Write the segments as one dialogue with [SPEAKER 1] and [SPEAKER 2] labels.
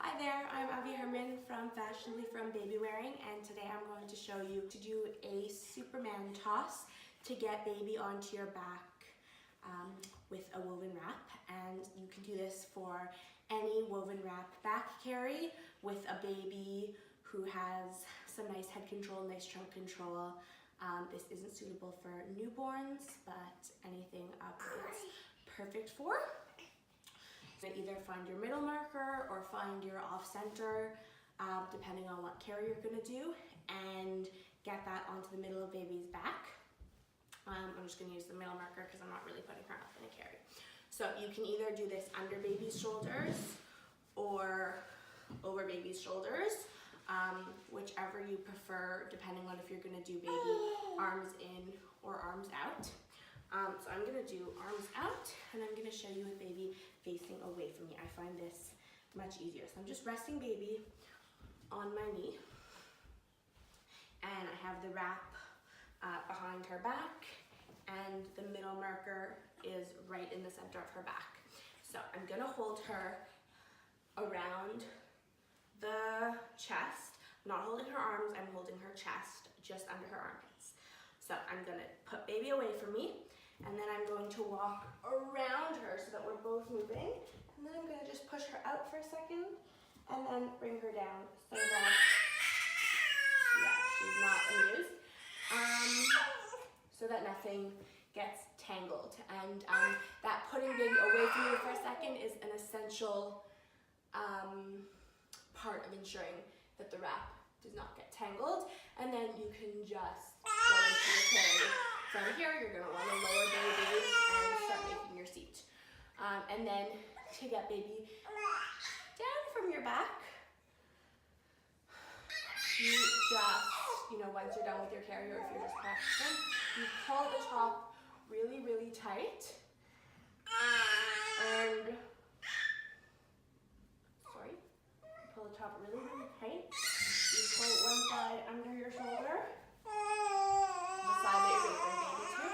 [SPEAKER 1] Hi there, I'm Avie Herman from Fashionably from Baby Wearing, and today I'm going to show you to do a Superman toss to get baby onto your back with a woven wrap. And you can do this for any woven wrap back carry with a baby who has some nice head control, nice trunk control. This isn't suitable for newborns, but anything up it's perfect for. Either find your middle marker or find your off center, depending on what carry you're going to do, and get that onto the middle of baby's back. I'm just going to use the middle marker because I'm not really putting her up in a carry. So you can either do this under baby's shoulders or over baby's shoulders, whichever you prefer, depending on if you're going to do baby arms in or arms out. So I'm going to do arms out, and I'm going to show you with baby facing away from me. I find this much easier. So I'm just resting baby on my knee, and I have the wrap behind her back, and the middle marker is right in the center of her back. So I'm going to hold her around the chest. I'm not holding her arms, I'm holding her chest just under her armpits. So I'm going to put baby away from me, and then I'm going to walk around her so that we're both moving. And then I'm going to just push her out for a second and then bring her down so that, yeah, she's not amused. So that nothing gets tangled. And that putting baby away from you for a second is an essential part of ensuring that the wrap does not get tangled. And then you can just go into your carry. From here, you're going to want to lower baby and start making your seat. And then to get baby down from your back, you just, once you're done with your carry, or if you're just practicing, you pull the top really, really tight. And, pull the top really, really tight. You pull one side under your shoulder. The side that you're going to bring baby to.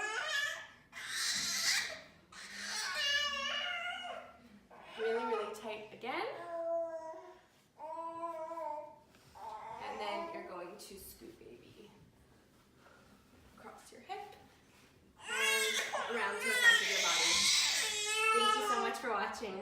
[SPEAKER 1] Really, really tight again. And then you're going to scoot baby across your hip and around to the front of your body. Thank you so much for watching.